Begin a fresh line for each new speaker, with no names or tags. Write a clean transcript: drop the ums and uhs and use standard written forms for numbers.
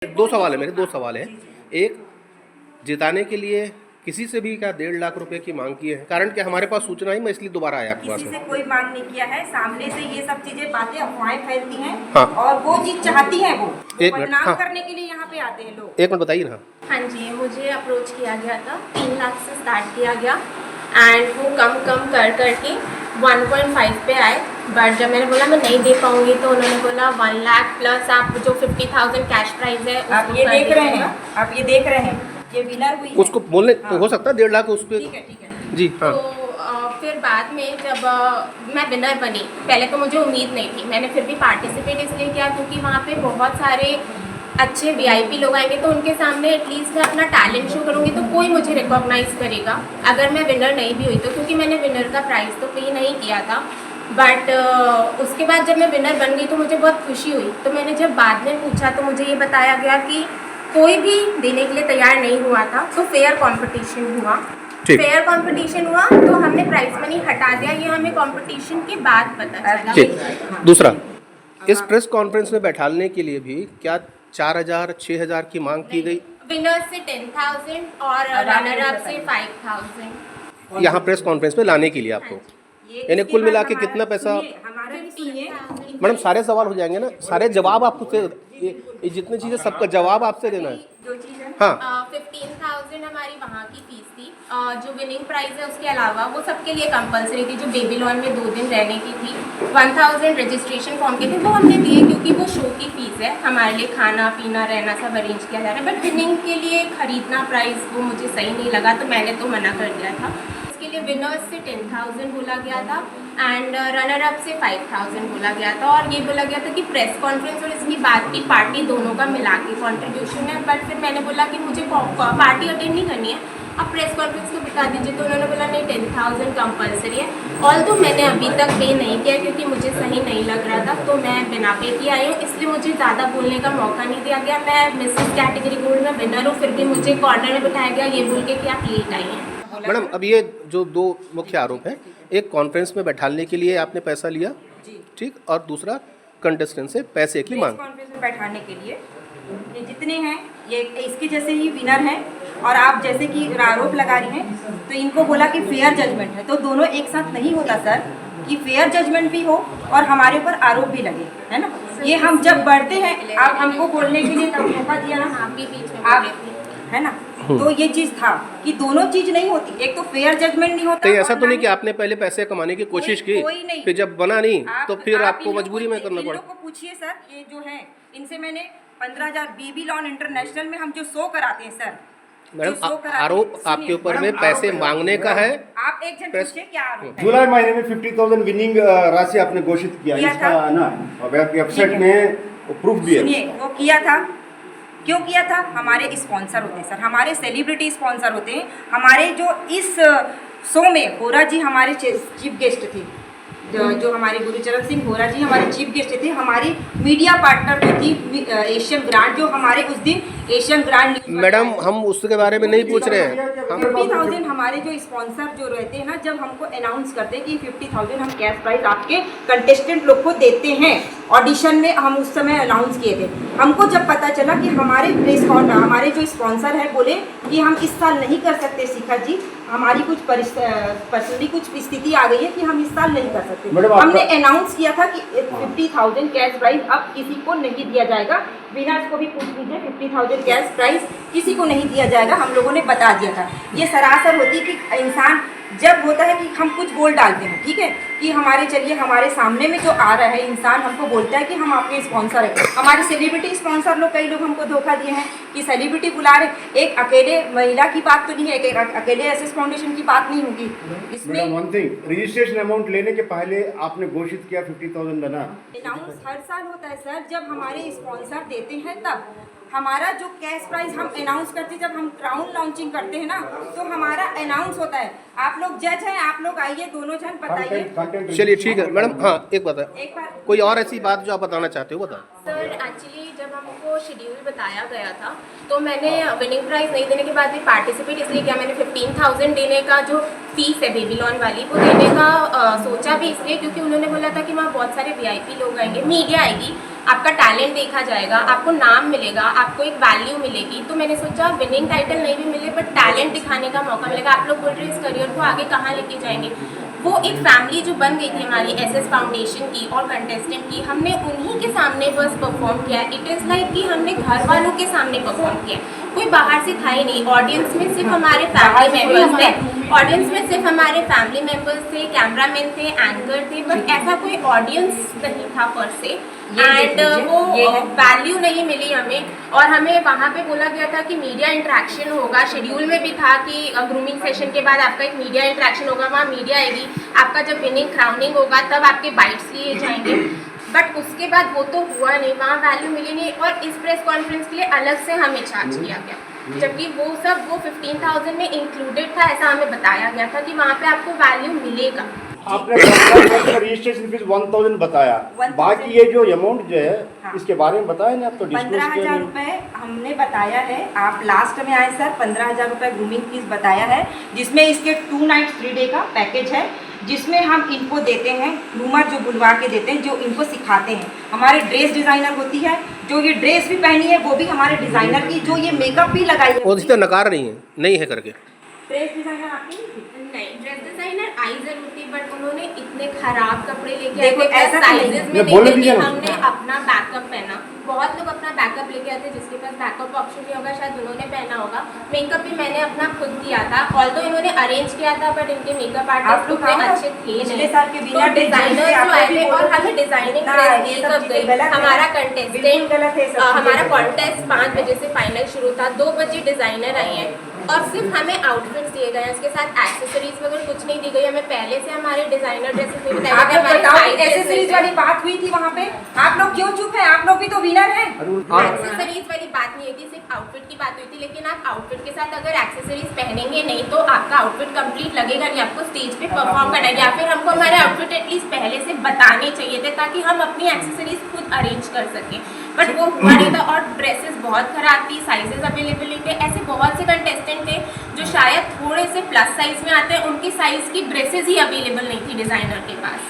दो सवाल है मेरे, दो सवाल है। एक, जिताने के लिए किसी से भी क्या 1.5 लाख रुपए की मांग की है? कारण कि हमारे पास सूचना ही, मैं इसलिए दोबारा आया आपके पास
किसी
में।
से कोई मांग नहीं किया है। सामने से ये सब चीजें बातें अफवाहें फैलती हैं।
हाँ।
और वो चीज चाहती है वो
एक मिनट,
बदनाम
हाँ।
करने के लिए यहाँ पे आते हैं लोग।
एक मिनट बताइए ना।
हाँ जी, मुझे अप्रोच किया गया था, 3 लाख से स्टार्ट किया गया एंड वो कम कर करके 1.5 पे आए। बट जब मैंने बोला मैं नहीं दे पाऊंगी तो उन्होंने बोला 1 लाख प्लस आप जो 50,000 कैश प्राइस है
आप ये देख रहे हैं, आप ये देख रहे हैं, ये विनर हुई है।
उसको बोलने तो
हाँ।
हो सकता है 1.5 लाख उस पर।
ठीक है।
जी हाँ।
तो फिर बाद में जब मैं विनर बनी, पहले तो मुझे उम्मीद नहीं थी, मैंने फिर भी पार्टिसिपेट इसलिए किया क्योंकि वहाँ पे बहुत सारे अच्छे वीआईपी लोग आएंगे तो उनके सामने एटलीस्ट मैं अपना टैलेंट शो करूँगी तो कोई मुझे रिकॉग्नाइज़ करेगा। अगर मैं विनर नहीं भी हुई तो, क्योंकि मैंने विनर का प्राइज़ तो पे नहीं किया था। बट उसके बाद जब मैं विनर बन गई तो मुझे बहुत खुशी हुई। तो मैंने जब बाद में पूछा तो मुझे ये बताया गया कि कोई भी देने के लिए तैयार नहीं हुआ था, तो फेयर कंपटीशन हुआ। फेयर कंपटीशन हुआ तो हमने प्राइस मनी हटा दिया, ये हमें कंपटीशन के बाद पता चला।
ठीक। दूसरा, इस प्रेस कॉन्फ्रेंस में बैठाने के लिए भी क्या 4,000 6,000 की मांग की गई?
विनर से 10,000 और रनर अप से 5,000।
यहाँ प्रेस कॉन्फ्रेंस में लाने के लिए आपको, यानी कुल मिला के कितना पैसा?
हमारा भी सुनिए
मैडम सारे सवाल हो जाएंगे ना, सारे जवाब आपको ये जितनी चीजें सबका जवाब आपसे देना है।
जो चीज है
हाँ।
15,000 हमारी वहाँ की फीस थी। जो विनिंग प्राइस है उसके अलावा वो सबके लिए कंपलसरी थी। जो बेबीलोन में 2 दिन रहने की थी, 1,000 रजिस्ट्रेशन फॉर्म के थे, वो हमने दिए क्योंकि वो शो की फीस है। हमारे लिए खाना पीना रहना सब अरेंज किया जा रहा है। बट विनिंग के लिए खरीदना प्राइस वो मुझे सही नहीं लगा तो मैंने तो मना कर दिया था। इसके लिए विनर्स से 10,000 बोला गया था एंड रनर अप से 5,000 बोला गया था। और ये बोला गया था कि प्रेस कॉन्फ्रेंस और इसकी बात की पार्टी दोनों का मिला के कॉन्ट्रीब्यूशन है। बट फिर मैंने बोला कि मुझे पार्टी अटेंड नहीं करनी है, आप प्रेस कॉन्फ्रेंस को बिता दीजिए। तो उन्होंने बोला नहीं 10,000 कंपलसरी है। ऑल्दो मैंने अभी तक पे नहीं किया क्योंकि मुझे सही नहीं लग रहा था, तो मैं बिना पे की आई हूँ, इसलिए मुझे ज़्यादा बोलने का मौका नहीं दिया गया। मैं मिसेस कैटेगरी गोल्ड में विनर हूँ, फिर भी मुझे कॉर्नर में बिठाया गया ये बोल के कि आप लेट आई हैं।
मैडम अब ये जो 2 मुख्य आरोप हैं, एक कॉन्फ्रेंस में बैठाने के लिए आपने पैसा लिया, ठीक, और दूसरा कंटेस्टेंट से पैसे की मांग।
कॉन्फ्रेंस में बैठाने के लिए ये जितने हैं ये इसके जैसे ही विनर हैं और आप जैसे कि आरोप लगा रही हैं, तो इनको बोला कि फेयर जजमेंट है, तो दोनों एक साथ नहीं होता सर, कि फेयर जजमेंट भी हो और हमारे ऊपर आरोप भी लगे, है ना। ये हम जब बढ़ते हैं, आप हमको बोलने के लिए तब मौका दिया ना,
आप भी बीच में
आप,
बोले थे।
है ना। तो ये चीज था कि दोनों चीज नहीं होती, एक तो फेयर जजमेंट नहीं होता।
तो ऐसा तो नहीं कि आपने पहले पैसे कमाने की कोशिश की,
कोई नहीं।
फिर जब बना नहीं तो फिर
आप
आपको मजबूरी में करना पड़ा?
इन लोग को पूछिए सर, ये जो है इनसे मैंने 15,000 बेबीलोन इंटरनेशनल में हम जो शो कराते हैं सर।
मैडम आरोप आपके ऊपर में पैसे मांगने का है।
आप एक जन पूछिए क्या आरोप है?
जुलाई महीने में 50,000 विनिंग राशि आपने घोषित किया, इसका ना वेबसाइट में प्रूफ भी है।
सुनिए, वो किया था, क्यों किया था? हमारे स्पॉन्सर होते हैं सर, हमारे सेलिब्रिटी स्पॉन्सर होते हैं। हमारे जो इस शो में होरा जी हमारे चीफ गेस्ट थे, जो हमारे गुरुचरण सिंह होरा जी हमारे चीफ गेस्ट थे। हमारी मीडिया पार्टनर जो थी एशियन ग्रांड, जो हमारे उस दिन एशियन ग्रांड।
मैडम हम उसके बारे में नहीं पूछ रहे हैं। हम
50,000 हमारे जो स्पॉन्सर जो रहते हैं ना, जब हमको अनाउंस करते हैं कि 50,000 हम कैश प्राइज आपके कंटेस्टेंट लोग को देते हैं, ऑडिशन में हम उस समय अनाउंस किए थे। हमको जब पता चला कि हमारे हमारे जो स्पॉन्सर है बोले कि हम इस साल नहीं कर सकते शिखा जी, हमारी कुछ पर्सनली कुछ स्थिति आ गई है कि हम इस साल नहीं कर सकते। हमने अनाउंस किया था कि 50,000 कैश प्राइज अब किसी को नहीं दिया जाएगा। विनर्स को भी पूछ लीजिए, 50,000 कैश प्राइज किसी को नहीं दिया जाएगा, हम लोगों ने बता दिया था। ये सरासर होती है कि इंसान जब होता है कि हम कुछ बोल डालते हैं, ठीक है, कि हमारे चलिए हमारे सामने में जो आ रहा है इंसान हमको बोलता है कि हम आपके स्पॉन्सर हैं। हमारे सेलिब्रिटी स्पॉन्सर लोग, कई लोग हमको धोखा दिए हैं कि सेलिब्रिटी बुला रहे। एक अकेले महिला की बात तो नहीं है, एक अकेले एसएस फाउंडेशन की बात नहीं होगी इसमें।
वन थिंग, रजिस्ट्रेशन अमाउंट लेने के पहले आपने घोषित किया 50,000 देना।
अनाउंस हर साल होता है सर, जब हमारे स्पॉन्सर देते हैं तब हमारा जो कैश प्राइस हम अनाउंस करते हैं, जब हम क्राउन लॉन्चिंग करते हैं ना, तो हमारा अनाउंस होता है। आप लोग जज हैं, आप लोग आइए, दोनों जन बताइए।
चलिए ठीक है मैडम। हाँ एक बात है,
एक बार
कोई और ऐसी बात जो आप बताना चाहते हो बताओ।
सर एक्चुअली जब हमको शेड्यूल बताया गया था तो मैंने विनिंग प्राइस नहीं देने के बाद भी पार्टिसिपेट इसलिए किया। मैंने 15,000 देने का जो फीस है बेबीलोन वाली वो देने का सोचा भी इसलिए क्योंकि उन्होंने बोला था कि वहाँ बहुत सारे वीआईपी लोग आएंगे, मीडिया आएगी, आपका टैलेंट देखा जाएगा, आपको नाम मिलेगा, आपको एक वैल्यू मिलेगी। तो मैंने सोचा विनिंग टाइटल नहीं भी मिले बट टैलेंट दिखाने का मौका मिलेगा। आप लोग बोल रहे हैं इस करियर को आगे कहाँ लेके जाएंगे। वो एक फैमिली जो बन गई थी हमारी एसएस फाउंडेशन की और कंटेस्टेंट की, हमने उन्हीं के सामने बस परफॉर्म किया। इट इज़ लाइक कि हमने घर वालों के सामने परफॉर्म किया, कोई बाहर से था ही नहीं। ऑडियंस में सिर्फ हमारे फैमिली मेम्बर्स थे, ऑडियंस में सिर्फ हमारे फैमिली मेम्बर्स थे, कैमरामैन थे, एंकर थे, बट ऐसा कोई ऑडियंस नहीं था पर से। एंड वो वैल्यू नहीं मिली हमें। और हमें वहाँ पे बोला गया था कि मीडिया इंटरेक्शन होगा, शेड्यूल में भी था कि ग्रूमिंग सेशन के बाद आपका एक मीडिया इंटरेक्शन होगा, वहाँ मीडिया आएगी, आपका जब विनिंग क्राउनिंग होगा तब आपके बाइट्स लिए जाएंगे। बट उसके बाद वो तो हुआ नहीं, वहाँ वैल्यू मिली नहीं। और इस प्रेस कॉन्फ्रेंस के लिए अलग से हमें चार्ज किया गया, जबकि वो 15,000 में इंक्लूडेड था। ऐसा हमें बताया गया था कि वहाँ पे आपको वैल्यू मिलेगा।
आपने रजिस्ट्रेशन फीस 1000 बताया,
1000
बाकी ये जो अमाउंट जो है
हाँ।
इसके बारे में बताया ना आप तो
15,000 रुपये हमने बताया है। आप लास्ट में आए सर, 15,000 रुपये ग्रूमिंग फीस बताया है, जिसमें इसके 2 नाइट 3 डे का पैकेज है, जिसमें हम इनको देते हैं ग्रूमर जो बुलवा के देते हैं, जो इनको सिखाते हैं। हमारे ड्रेस डिज़ाइनर होती है, जो ये ड्रेस भी पहनी है वो भी हमारे डिज़ाइनर की, जो ये मेकअप भी लगाई है
वो तो नकार रही है, नहीं है करके।
ड्रेस डिज़ाइनर आपकी नहीं थी?
नहीं, ड्रेस डिजाइनर आई जरूर थी बट उन्होंने इतने खराब कपड़े लेके
देखो,
आए थे,
ऐसा तो नहीं।
साइजेस में
मैं
नहीं
बोले
थे
भी
कि
है ना।
हमने अपना बैकअप पहना। बहुत लोग अपना बैकअप लेके आते, जिसके पास बैकअप ऑप्शन नहीं होगा शायद उन्होंने पहना होगा। मेकअप भी मैंने अपना खुद किया था, ऑल्दो इन्होंने अरेंज किया था बट इनके मेकअप आर्टिस्ट
आपको
उतने
कहा
अच्छे थे
पिछले
नहीं।
साल के
तो
विनर
डिजाइनर जो आए थे और हमें डिजाइनिंग
ना,
ड्रेस
ये
दी
सब
कब
चीजें
गई।
गलत है।
हमारा
बिल्कुल
कंटेस्टेंट
गलत है, सब चीजें
हमारा
गलत है।
कॉन्टेस्ट 5 बजे से फाइनल शुरू था, 2 बजे डिजाइनर आई है और सिर्फ हमें आउटफिट्स दिए गए हैं, इसके साथ एक्सेसरीज वगैरह कुछ नहीं दी गई। हमें पहले से हमारे डिजाइनर ड्रेसेस नहीं बताए
आप
गए,
लोग
हमारे
बताओ,
sizes
एक्सेसरीज
नहीं
वाली
थे।
बात हुई थी वहाँ पे, आप लोग क्यों चुप हैं? आप लोग भी तो विनर हैं।
एक्सेसरीज वाली बात नहीं हुई थी, सिर्फ आउटफिट की बात हुई थी। लेकिन आप आउटफिट के साथ अगर एक्सेसरीज पहनेंगे नहीं तो आपका आउटफिट कंप्लीट लगेगा नहीं, आपको स्टेज पे परफॉर्म करना है। या फिर हमको हमारे आउटफिट एटलीस्ट पहले से बताने चाहिए थे ताकि हम अपनी एक्सेसरीज खुद अरेंज कर सकें, बट वो हुआ नहीं था। और ड्रेसेस बहुत खराब थी, साइजेस अवेलेबल नहीं थे। ऐसे बहुत से कंटेस्टेंट थे जो शायद थोड़े से प्लस साइज में आते हैं, उनकी साइज की ड्रेसेस ही अवेलेबल नहीं थी डिजाइनर के पास।